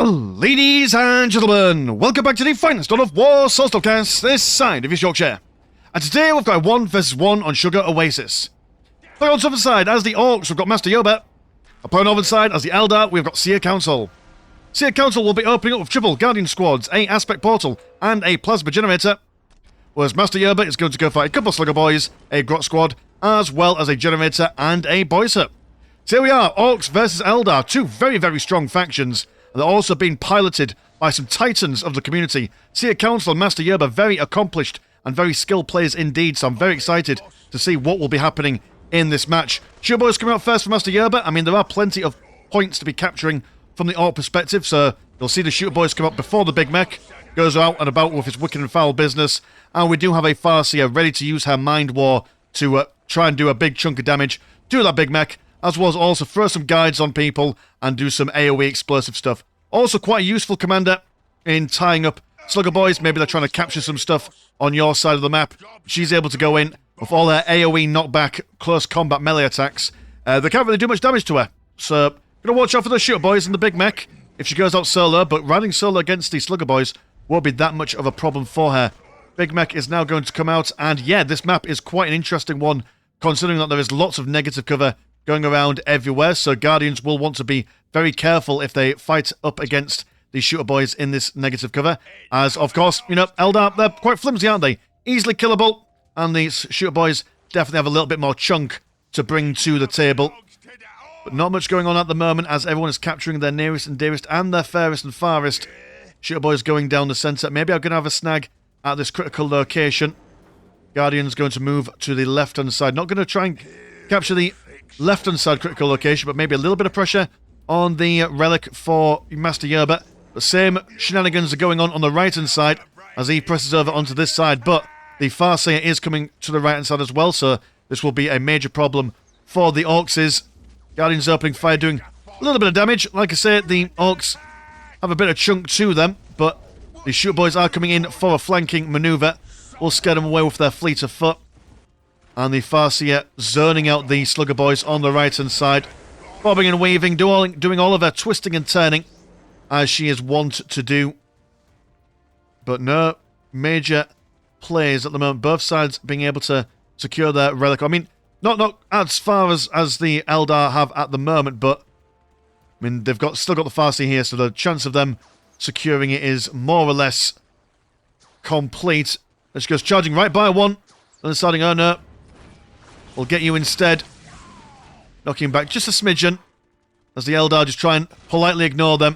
Ladies and gentlemen, welcome back to the finest on of War Soulstorm this side of East Yorkshire. And today we've got a 1 vs 1 on Sugar Oasis. So on the other side, as the Orks, we've got Master Yoba. Upon the other side, as the Eldar, we've got Seer Council. Seer Council will be opening up with triple Guardian squads, a Aspect Portal, and a Plasma Generator. Whereas Master Yoba is going to go fight a couple of Slugger Boys, a Grot Squad, as well as a Generator and a Boys Hut. So here we are, Orks versus Eldar, two very, very strong factions. And they're also being piloted by some titans of the community. Seer Council and Master Yoba, very accomplished and very skilled players indeed, so I'm very excited to see what will be happening in this match. Shooter Boys coming out first for Master Yoba. I mean, there are plenty of points to be capturing from the Orc perspective, so you'll see the Shooter Boys come up before the Big Mech goes out and about with his wicked and foul business. And we do have a Farseer ready to use her Mind War to try and do a big chunk of damage to that Big Mech, as well as also throw some guides on people and do some AoE explosive stuff. Also quite a useful commander in tying up Slugger Boys. Maybe they're trying to capture some stuff on your side of the map. She's able to go in with all her AoE knockback close combat melee attacks. They can't really do much damage to her. So, gonna watch out for the Shooter Boys and the Big Mech if she goes out solo, but riding solo against the Slugger Boys won't be that much of a problem for her. Big Mech is now going to come out, and yeah, this map is quite an interesting one, considering that there is lots of negative cover going around everywhere, so Guardians will want to be very careful if they fight up against the Shooter Boys in this negative cover, as, of course, you know, Eldar, they're quite flimsy, aren't they? Easily killable, and these Shooter Boys definitely have a little bit more chunk to bring to the table. But not much going on at the moment, as everyone is capturing their nearest and dearest and their fairest and farthest. Shooter Boys going down the centre. Maybe I'm going to have a snag at this critical location. Guardian's going to move to the left-hand side. Not going to try and capture the left-hand side critical location, but maybe a little bit of pressure on the relic for Master Yoba. The same shenanigans are going on the right-hand side as he presses over onto this side, but the Farseer is coming to the right-hand side as well, so this will be a major problem for the Orks. Guardians opening fire, doing a little bit of damage. Like I say, the Orks have a bit of chunk to them, but the Shooter Boys are coming in for a flanking manoeuvre. We'll scare them away with their fleet of foot. And the Farseer zoning out the Slugger Boys on the right-hand side. Bobbing and weaving, doing all of her twisting and turning, as she is wont to do. But no major plays at the moment. Both sides being able to secure their relic. I mean, not as far as the Eldar have at the moment, but I mean, they've still got the Farseer here, so the chance of them securing it is more or less complete. She goes charging right by one, and deciding, oh no, we'll get you instead. Knocking back just a smidgen, as the Eldar just try and politely ignore them.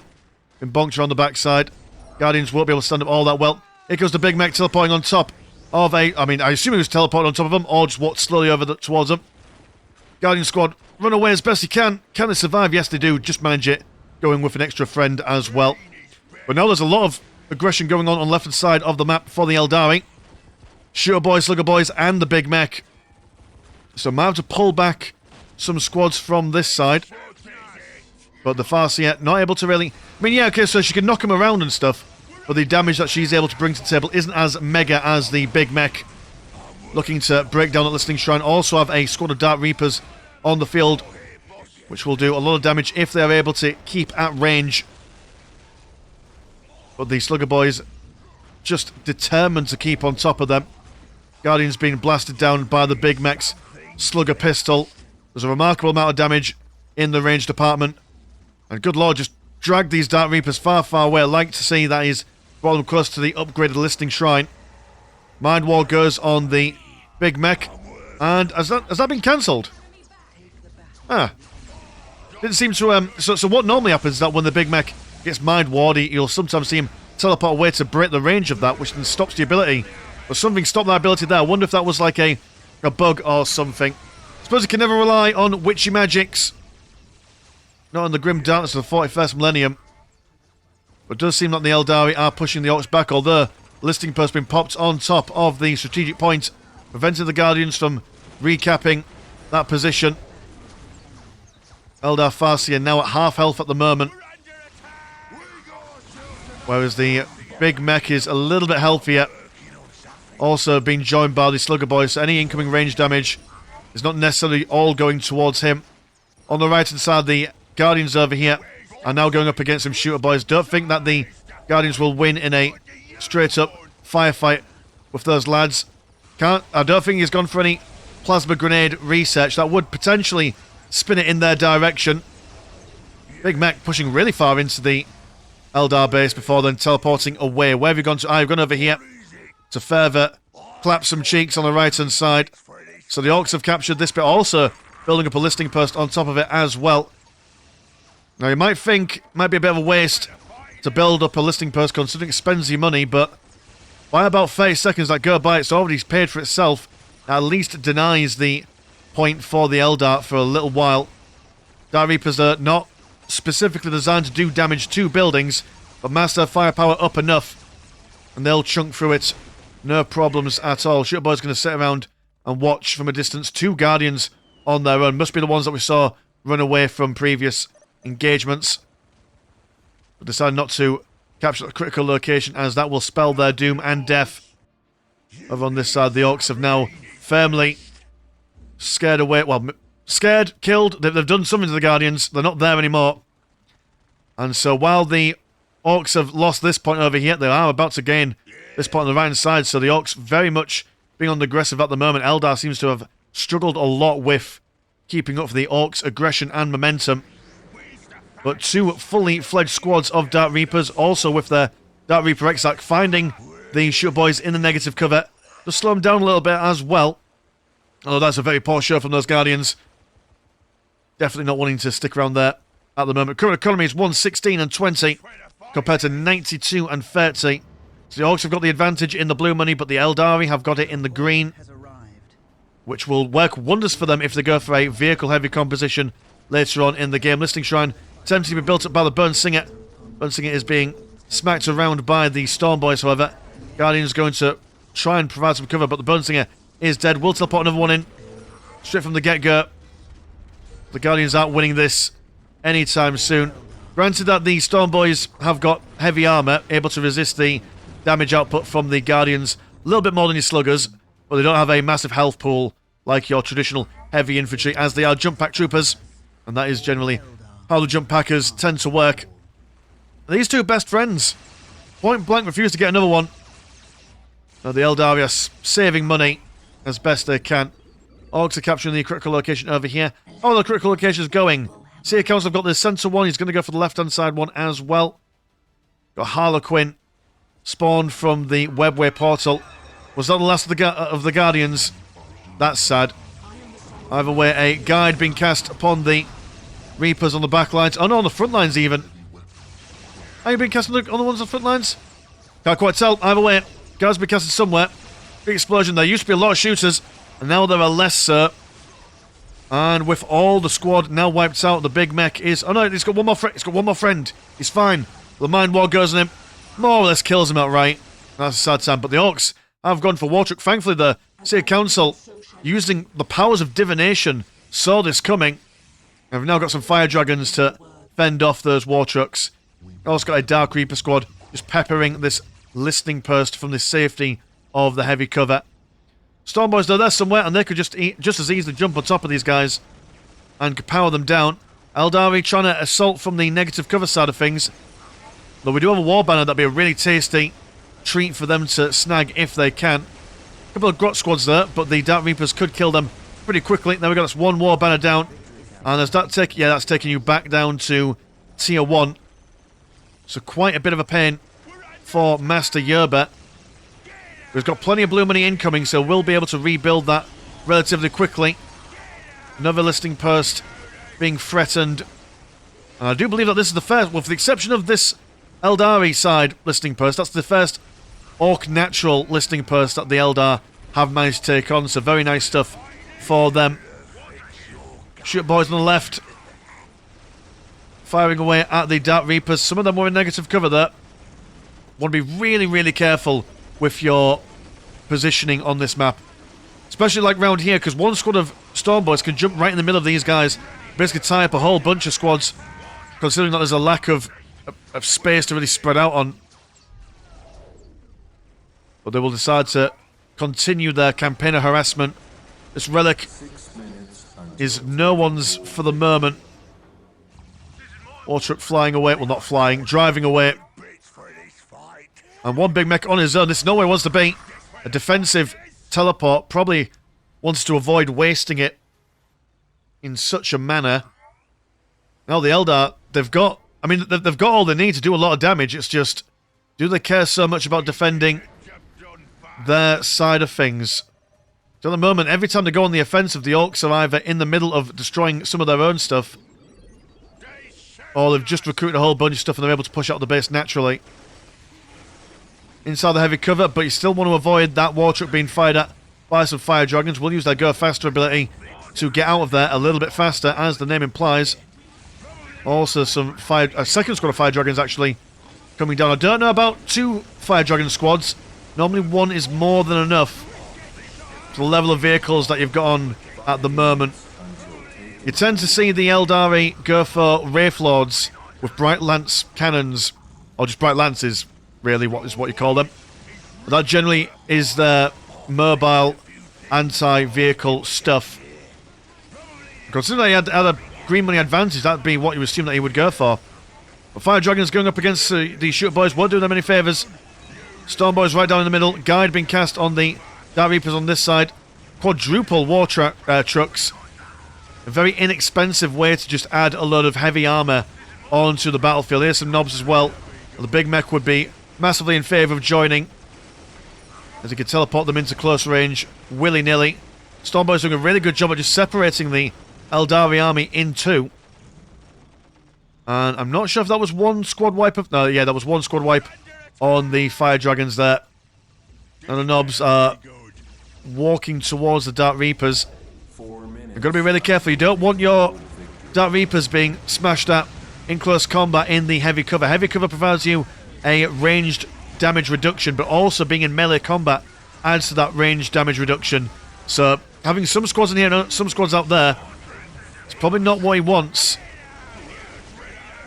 Been bonked around the backside. Guardians won't be able to stand up all that well. Here goes the Big Mech teleporting on top of I assume he was teleporting on top of them, or just walked slowly over towards them. Guardian squad, run away as best you can. Can they survive? Yes, they do. Just manage it. Going with an extra friend as well. But now there's a lot of aggression going on the left-hand side of the map for the Eldari. Shooter Boys, Slugger Boys, and the Big Mech. So might have to pull back some squads from this side. But the Farseer not able to really... I mean, yeah, okay, so she can knock them around and stuff, but the damage that she's able to bring to the table isn't as mega as the Big Mech. Looking to break down that Listening Shrine. Also have a squad of Dark Reapers on the field, which will do a lot of damage if they are able to keep at range. But the Slugger Boys just determined to keep on top of them. Guardians being blasted down by the Big Mech's Slugger Pistol. There's a remarkable amount of damage in the range department. And good lord, just drag these Dark Reapers far, far away. I like to see that he's brought them close to the upgraded Listening Shrine. Mind War goes on the Big Mech. And has that been cancelled? Ah. Didn't seem to... So what normally happens is that when the Big Mech gets Mind Warred, you'll sometimes see him teleport away to break the range of that, which then stops the ability. But something stopped that ability there. I wonder if that was like a bug or something. I suppose you can never rely on witchy magics. Not in the grim darkness of the 41st millennium. But it does seem like the Eldari are pushing the Orcs back, although the listing post has been popped on top of the strategic point, preventing the Guardians from recapping that position. Eldar Farseer now at half health at the moment. Whereas the Big Mech is a little bit healthier. Also being joined by the Slugger Boys, so any incoming range damage is not necessarily all going towards him. On the right hand side, the Guardians over here are now going up against some shooter boys. Don't think that the Guardians will win in a straight-up firefight with those lads. I don't think he's gone for any plasma grenade research. That would potentially spin it in their direction. Big mech pushing really far into the Eldar base before then teleporting away. Where have you gone to? I've gone over here to further clap some cheeks on the right-hand side. So the Orks have captured this bit, also building up a listing post on top of it as well. Now you might think it might be a bit of a waste to build up a listing post considering it spends your money, but by about 30 seconds that go by, it's already paid for itself. At least denies the point for the Eldar for a little while. Dark Reapers are not specifically designed to do damage to buildings, but master firepower up enough, and they'll chunk through it. No problems at all. Shooter Boy's going to sit around and watch from a distance. 2 Guardians on their own. Must be the ones that we saw run away from previous engagements. But decided not to capture the critical location, as that will spell their doom and death. Over on this side, the Orks have now firmly scared away. Well, scared, killed. They've done something to the Guardians. They're not there anymore. And so while the Orks have lost this point over here, they are about to gain this point on the right-hand side. So the Orks very much being on the aggressive at the moment. Eldar seems to have struggled a lot with keeping up for the Orks' aggression and momentum. But 2 fully fledged squads of Dark Reapers, also with their Dark Reaper Exarch, finding the shooter boys in the negative cover. Just slow them down a little bit as well. Although that's a very poor show from those Guardians. Definitely not wanting to stick around there at the moment. Current economy is 116 and 20 compared to 92 and 30. So the Orks have got the advantage in the blue money, but the Eldari have got it in the green, which will work wonders for them if they go for a vehicle-heavy composition later on in the game. Listing Shrine attempting to be built up by the Burnsinger. Burnsinger is being smacked around by the Storm Boys, however. Guardian's going to try and provide some cover, but the Burnsinger is dead. We'll teleport another one in straight from the get-go. The Guardians aren't winning this anytime soon. Granted that the Storm Boys have got heavy armour, able to resist the damage output from the Guardians a little bit more than your Sluggers, but they don't have a massive health pool like your traditional heavy infantry, as they are jump pack troopers, and that is generally how the jump packers tend to work. These 2 best friends point blank refuse to get another one. Now the Eldar are saving money as best they can. Orks are capturing the critical location over here. Oh, the critical location is going. Seer Council have got the center one. He's going to go for the left-hand side one as well. Got Harlequin spawned from the webway portal. Was that the last of the Guardians? That's sad. Either way, a guide being cast upon the Reapers on the back lines. Oh no, on the front lines even. Are you being cast on the ones on the front lines? Can't quite tell. Either way, guards been casted somewhere. Big explosion. There used to be a lot of shooters, and now there are less, sir. And with all the squad now wiped out, the big mech is... Oh no, he's got one more friend. He's got one more friend. He's fine. The Mind War goes on him. More or less kills him outright. That's a sad time. But the Orks have gone for war truck. Thankfully, the Seer Council, using the powers of divination, saw this coming. And we've now got some fire dragons to fend off those war trucks. Also got a Dark Reaper squad just peppering this listening post from the safety of the heavy cover. Storm Boys, though, they're somewhere, and they could just as easily jump on top of these guys and power them down. Eldari trying to assault from the negative cover side of things. Though we do have a war banner, that'd be a really tasty treat for them to snag if they can. A couple of Grot squads there, but the Dark Reapers could kill them pretty quickly. There we go, that's one war banner down. And does that take... Yeah, that's taking you back down to Tier 1. So quite a bit of a pain for Master Yoba. We've got plenty of blue money incoming, so we'll be able to rebuild that relatively quickly. Another listing post being threatened. And I do believe that this is the first, well, with the exception of this Eldari side listing post, that's the first Orc natural listing post that the Eldar have managed to take on. So very nice stuff for them. Shoot boys on the left, firing away at the Dark Reapers. Some of them were in negative cover there. Want to be really, really careful with your positioning on this map. Especially like round here, because one squad of Storm Boys can jump right in the middle of these guys. Basically tie up a whole bunch of squads, considering that there's a lack of space to really spread out on. But they will decide to continue their campaign of harassment. This relic is no one's for the moment. War truck flying away. Well, not flying. Driving away. And one big mech on his own. This is nowhere he wants to be. A defensive teleport. Probably wants to avoid wasting it in such a manner. Now the Eldar, they've got... I mean, they've got all they need to do a lot of damage. It's just... Do they care so much about defending their side of things? So at the moment, every time they go on the offensive, the Orks are either in the middle of destroying some of their own stuff, or they've just recruited a whole bunch of stuff and they're able to push out the base naturally. Inside the heavy cover, but you still want to avoid that war truck being fired at by some fire dragons. We'll use their go faster ability to get out of there a little bit faster, as the name implies. Also some a second squad of fire dragons actually coming down. I don't know about 2 fire dragon squads. Normally 1 is more than enough for the level of vehicles that you've got on at the moment. You tend to see the Eldari go for Wraith Lords with bright lance cannons, or just bright lances, really, what you call them. But that generally is their mobile anti-vehicle stuff. Considering they had a green money advantage, that'd be what you assume that he would go for. But Fire Dragons going up against the Shooter Boys won't do them any favours. Storm Boys right down in the middle. Guide being cast on the Dark Reapers on this side. Quadruple war trucks. A very inexpensive way to just add a load of heavy armour onto the battlefield. Here's some knobs as well. The big mech would be massively in favour of joining, as he could teleport them into close range willy-nilly. Storm Boys doing a really good job at just separating the Eldari army in 2. And I'm not sure if that was 1 squad wipe of... No, yeah, that was 1 squad wipe on the Fire Dragons there. And the knobs are walking towards the Dark Reapers. You've got to be really careful. You don't want your Dark Reapers being smashed at in close combat in the heavy cover. Heavy cover provides you a ranged damage reduction, but also being in melee combat adds to that ranged damage reduction. So having some squads in here and some squads out there, it's probably not what he wants.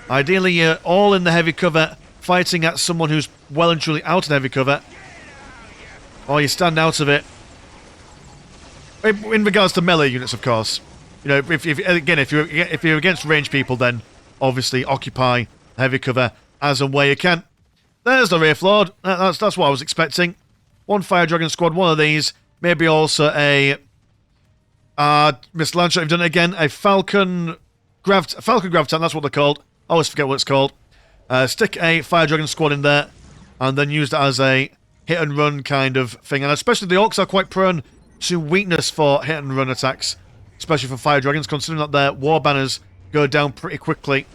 Ideally, you're all in the heavy cover, fighting at someone who's well and truly out of heavy cover, or you stand out of it. In regards to melee units, of course. You know, if you're against ranged people, then obviously occupy heavy cover as and where you can. There's the Wraith Lord. That's what I was expecting. 1 Fire Dragon squad, 1 of these. Maybe also a Mr. Landshark, you've done it again. A Falcon Graviton, that's what they're called. I always forget what it's called. Stick a Fire Dragon squad in there, and then use that as a hit and run kind of thing. And especially the Orks are quite prone to weakness for hit and run attacks, especially for Fire Dragons, considering that their war banners go down pretty quickly.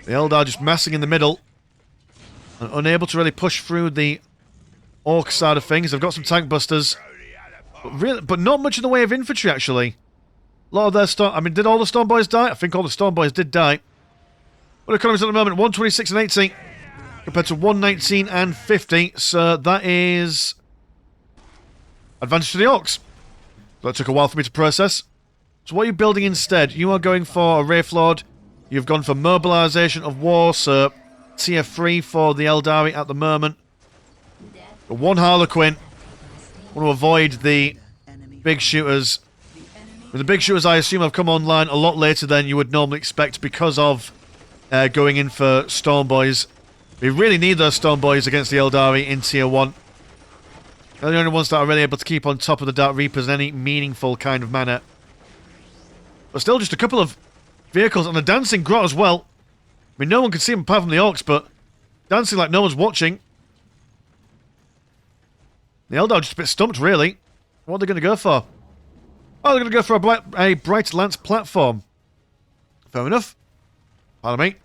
The Eldar just massing in the middle, and unable to really push through the Orc side of things. They've got some tank busters, but not much in the way of infantry, actually. A lot of their storm... I mean, did all the Storm Boys die? I think all the Storm Boys did die. What economies at the moment? 126 and 80, compared to 119 and 50. So that is advantage to the Orcs. That took a while for me to process. So what are you building instead? You are going for a Wraith Lord. You've gone for mobilization of war, so tier 3 for the Eldari at the moment. But 1 Harlequin. Want to avoid the big shooters. With the big shooters, I assume, have come online a lot later than you would normally expect because of going in for Storm Boys. We really need those Storm Boys against the Eldari in tier 1. They're the only ones that are really able to keep on top of the Dark Reapers in any meaningful kind of manner. But still, just a couple of vehicles and a dancing grot as well. I mean, no one can see them apart from the Orcs, but dancing like no one's watching. The Eldar are just a bit stumped, really. What are they going to go for? Oh, they're going to go for a Bright Lance platform. Fair enough. Pardon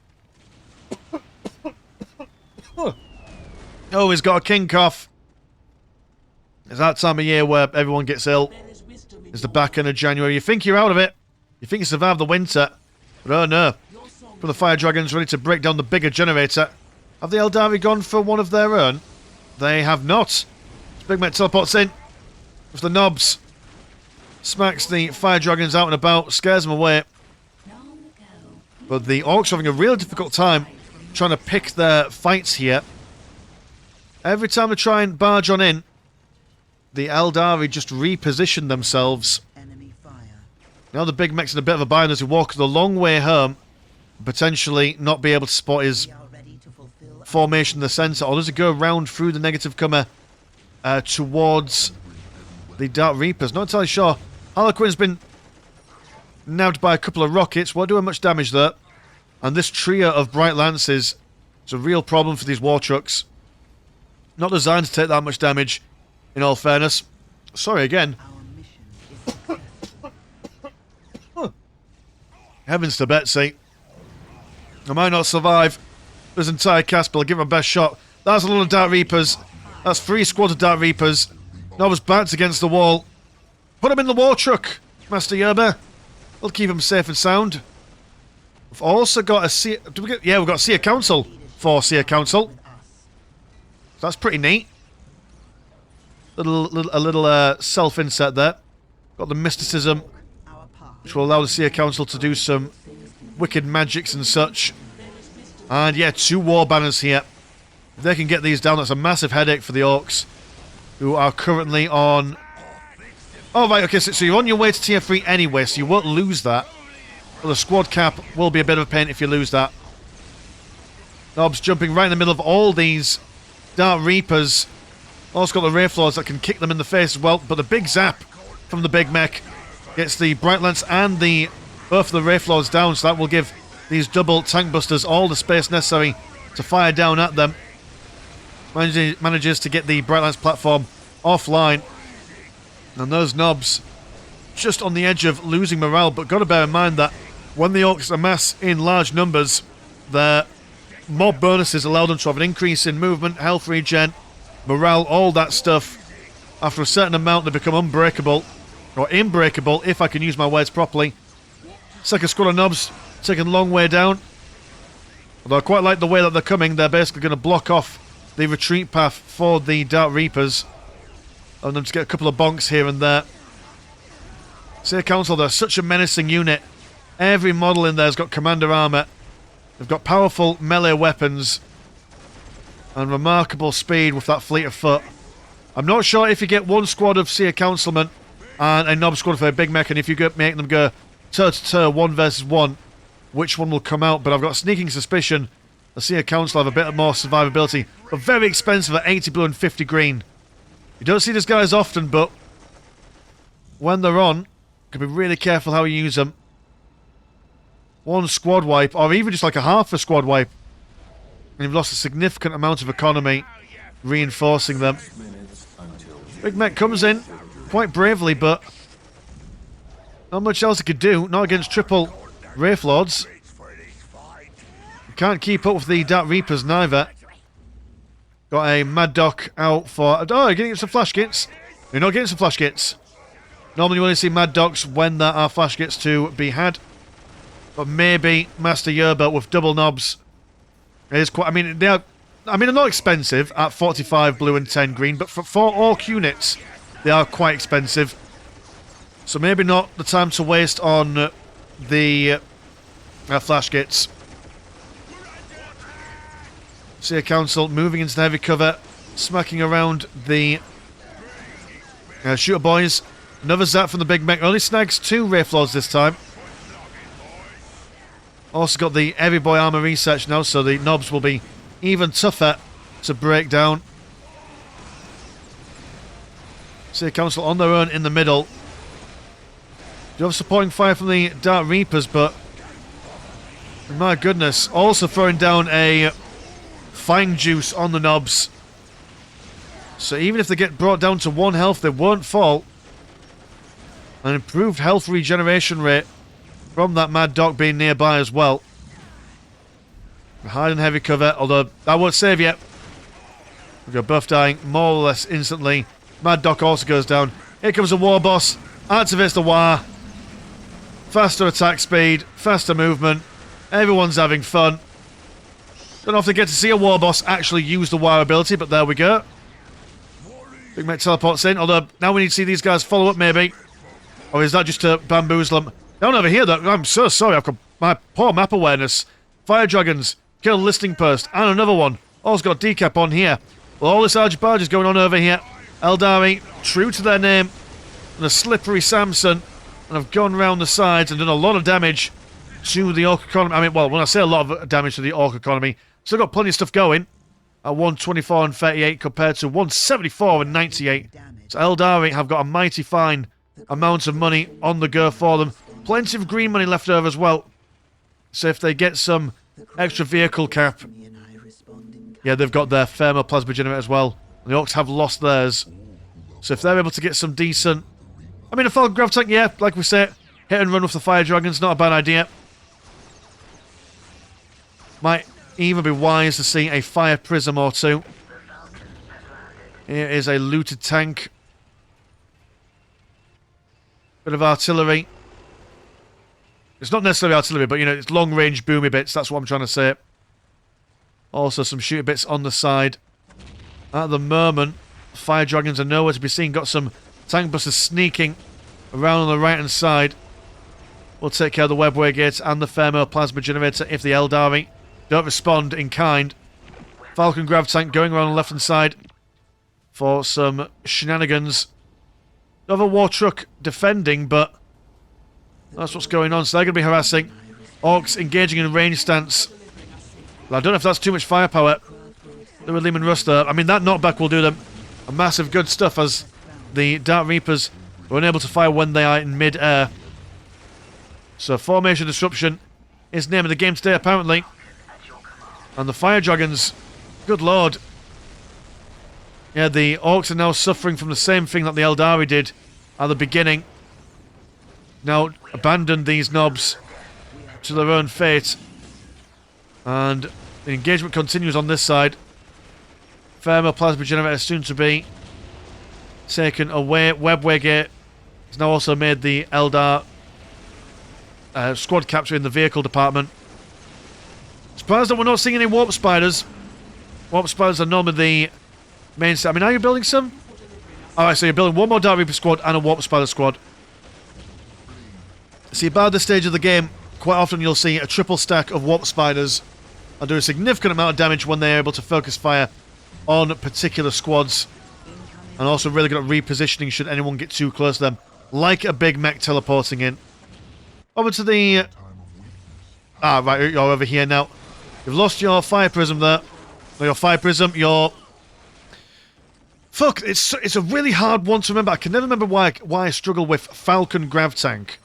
me. Oh, he's got a king cough. It's that time of year where everyone gets ill. It's the back end of January. You think you're out of it. You think you survived the winter. But oh no. For the Fire Dragons ready to break down the bigger generator. Have the Eldari gone for one of their own? They have not. Big Mech teleports in with the knobs. Smacks the Fire Dragons out and about. Scares them away. But the Orcs are having a real difficult time trying to pick their fights here. Every time they try and barge on in, the Eldari just reposition themselves. Now the big mech's in a bit of a bind as he walks the long way home, potentially not be able to spot his formation in the centre, or does he go around through the negative comer towards the Dark Reapers? Not entirely sure. Harlequin's been nabbed by a couple of rockets, won't do much damage there. And this trio of Bright Lances is a real problem for these war trucks. Not designed to take that much damage, in all fairness. Sorry again. Heavens to Betsy. I might not survive this entire cast, but I'll give it my best shot. That's a lot of Dark Reapers. That's 3 squads of Dark Reapers. Nova's backed against the wall. Put him in the war truck, Master Yoba. We'll keep him safe and sound. We've also got a Seer... Yeah, we've got a Seer Council for Seer Council. That's pretty neat. A little self-inset there. Got the Mysticism, which will allow the Seer Council to do some wicked magics and such. And yeah, 2 war banners here. If they can get these down, that's a massive headache for the Orks, who are currently on... Oh, right, okay, so you're on your way to tier 3 anyway, so you won't lose that. But the squad cap will be a bit of a pain if you lose that. Nobs jumping right in the middle of all these Dark Reapers. Also got the Wraithlords that can kick them in the face as well, but the big zap from the big mech gets the Bright Lance and both of the Wraithlords down, so that will give these double tank busters all the space necessary to fire down at them. Manages to get the Bright Lance platform offline. And those Nobs just on the edge of losing morale, but got to bear in mind that when the Orks amass in large numbers, their mob bonuses allow them to have an increase in movement, health regen, morale, all that stuff. After a certain amount, they become unbreakable, or unbreakable, if I can use my words properly. Second squad of Nobs taking a long way down. Although I quite like the way that they're coming, they're basically going to block off the retreat path for the Dark Reapers. And them to get a couple of bonks here and there. Seer Council, they're such a menacing unit. Every model in there's got commander armor. They've got powerful melee weapons. And remarkable speed with that fleet of foot. I'm not sure if you get 1 squad of Seer Councilmen and a Nob squad for a big mech, and if you make them go toe-to-toe, 1 versus 1, which one will come out. But I've got a sneaking suspicion the Seer Council have a bit more survivability. But very expensive at 80 blue and 50 green. You don't see these guys often, but when they're on, you can be really careful how you use them. 1 squad wipe, or even just like a half a squad wipe, and you've lost a significant amount of economy reinforcing them. Big mech comes in quite bravely, but not much else he could do. Not against triple Wraithlords. You can't keep up with the Dark Reapers neither. Got a Mad Doc out for... Oh, you're getting some flash kits. You're not getting some flash kits. Normally you only see Mad Docs when there are flash kits to be had. But maybe Master Yoba with double Nobs is quite... I mean, they're not expensive at 45 blue and 10 green, but for Orc units, they are quite expensive. So maybe not the time to waste on the flash kits. Seer Council moving into the heavy cover, smacking around the shooter boys. Another zap from the big mech. Only snags 2 Wraithlords this time. Also got the heavy boy armor research now, so the Nobs will be even tougher to break down. Seer Council on their own in the middle. You have supporting fire from the Dark Reapers, but my goodness, also throwing down a Fang Juice on the Nobs. So even if they get brought down to 1 health, they won't fall. An improved health regeneration rate from that Mad Doc being nearby as well. Hide in heavy cover, although that won't save yet. We've got both dying more or less instantly. Mad Doc also goes down. Here comes a war boss. Activates the wire. Faster attack speed, faster movement. Everyone's having fun. Don't often get to see a war boss actually use the wire ability, but there we go. Big mech teleports in, although now we need to see these guys follow up maybe. Or is that just to bamboozle them? Down over here, though. I'm so sorry, I've got my poor map awareness. Fire dragons, kill listing post, and another one. Also got decap on here. Well, all this argy-bargy is going on over here. Eldar, true to their name, and a slippery Samson, and have gone round the sides and done a lot of damage to the Ork economy. I mean, well, when I say a lot of damage to the Ork economy, still got plenty of stuff going at 124 and 38 compared to 174 and 98. So Eldar have got a mighty fine amount of money on the go for them. Plenty of green money left over as well. So if they get some extra vehicle cap, yeah, they've got their thermal plasma generator as well. And the Orks have lost theirs. So if they're able to get some decent... I mean, a Falcon Grav Tank, yeah, like we say, hit and run with the Fire Dragons, not a bad idea. Might even be wise to see a Fire Prism or two. Here is a looted tank. Bit of artillery. It's not necessarily artillery, but, you know, it's long-range boomy bits, that's what I'm trying to say. Also, some shooter bits on the side. At the moment, Fire Dragons are nowhere to be seen. Got some tank busters sneaking around on the right-hand side. We'll take care of the webway gate and the thermal plasma generator if the Eldari don't respond in kind. Falcon Grav Tank going around on the left-hand side for some shenanigans. Another war truck defending, but that's what's going on. So they're going to be harassing. Orks engaging in range stance. Well, I don't know if that's too much firepower. They were Lehman Russ there. I mean, that knockback will do them a massive good stuff as the Dark Reapers are unable to fire when they are in mid-air. So formation disruption is the name of the game today, apparently. And the Fire Dragons, good lord. Yeah, the Orks are now suffering from the same thing that the Eldari did at the beginning. Now abandoned these knobs to their own fate. And the engagement continues on this side. Thermal plasma generator soon to be taken away. Webway gate has now also made the Eldar squad capture in the vehicle department. Surprised that we're not seeing any warp spiders. Warp spiders are normally the mainstay. I mean, are you building some? Alright, so you're building one more Dark Reaper squad and a warp spider squad. See, by this stage of the game, quite often you'll see a triple stack of warp spiders and do a significant amount of damage when they're able to focus fire on particular squads. And also really good at repositioning should anyone get too close to them. Like a big mech teleporting in. Over to the... Ah, right, you're over here now. You've lost your Fire Prism there. Or your Fire Prism, your... Fuck, it's a really hard one to remember. I can never remember why I struggle with Falcon Grav Tank.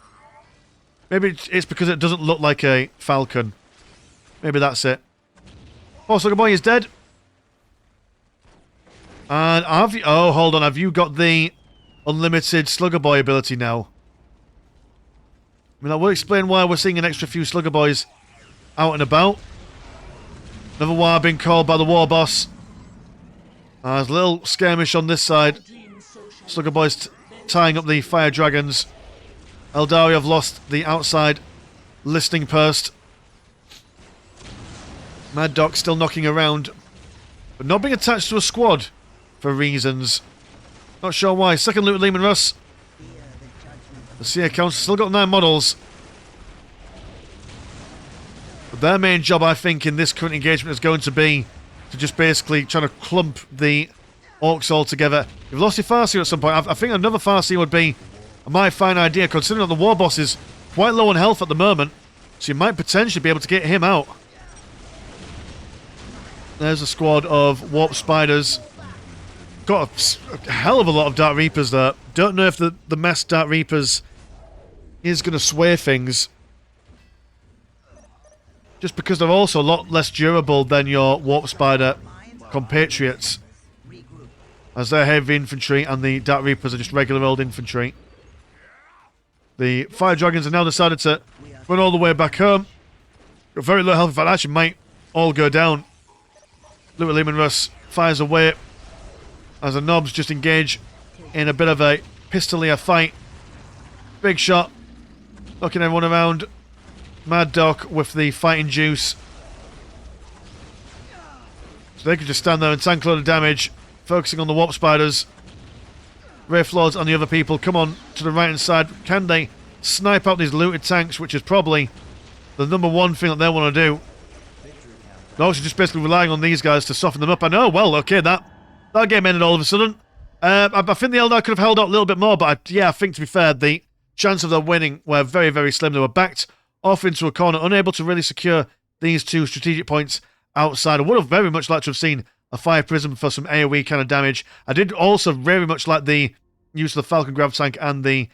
Maybe it's because it doesn't look like a Falcon. Maybe that's it. Oh, Slugger Boy is dead. And have you... Oh, hold on. Have you got the unlimited Slugger Boy ability now? I mean, that will explain why we're seeing an extra few Slugger Boys out and about. Another war being called by the war boss. There's a little skirmish on this side. Slugger Boys tying up the Fire Dragons. Eldari have lost the outside listening post. Mad Doc still knocking around, but not being attached to a squad for reasons. Not sure why. Second loot Lehman Russ. The CA Council still got 9 models. But their main job, I think, in this current engagement is going to be to just basically trying to clump the Orks all together. You've lost your Farseer at some point. I think another Farseer would be a mighty fine idea, considering that the war boss is quite low on health at the moment. So you might potentially be able to get him out. There's a squad of Warp Spiders. Got a hell of a lot of Dark Reapers there. Don't know if the mass Dark Reapers is going to sway things. Just because they're also a lot less durable than your Warp Spider compatriots. As they're heavy infantry and the Dark Reapers are just regular old infantry. The Fire Dragons have now decided to run all the way back home. Got very low health. In fact, actually might all go down. Look at Lehman Russ fires away as the knobs just engage in a bit of a pistolier fight. Big shot. Knocking everyone around. Mad Doc with the fighting juice. So they can just stand there and tank a load of damage. Focusing on the Warp Spiders. Wraith Lords and the other people come on to the right hand side. Can they snipe out these looted tanks, which is probably the number one thing that they want to do. They're also just basically relying on these guys to soften them up. I know, well, okay, that game ended all of a sudden. I think the Eldar could have held out a little bit more, but yeah, I think to be fair, the chance of them winning were very, very slim. They were backed off into a corner, unable to really secure these two strategic points outside. I would have very much liked to have seen a fire prism for some AoE kind of damage. I did also very much like the use of the Falcon Grav Tank and the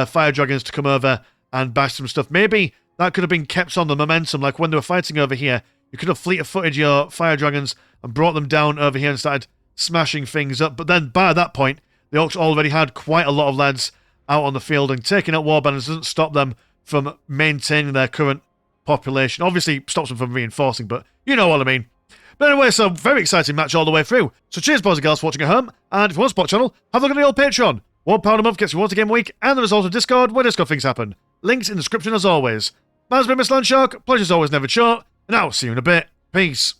fire dragons to come over and bash some stuff. Maybe that could have been kept on the momentum, like when they were fighting over here. You could have fleet of footed your fire dragons and brought them down over here and started smashing things up. But then by that point, the Orks already had quite a lot of lads out on the field, and taking out warbanners doesn't stop them from maintaining their current population. Obviously stops them from reinforcing, but you know what I mean. But anyway, so very exciting match all the way through. So cheers, boys and girls, for watching at home. And if you want to support the channel, have a look at the old Patreon. £1 a month gets you once a game a week, and there's also Discord, where Discord things happen. Links in the description as always. Man's been Miss Landshark, pleasure's always never short, and I'll see you in a bit. Peace.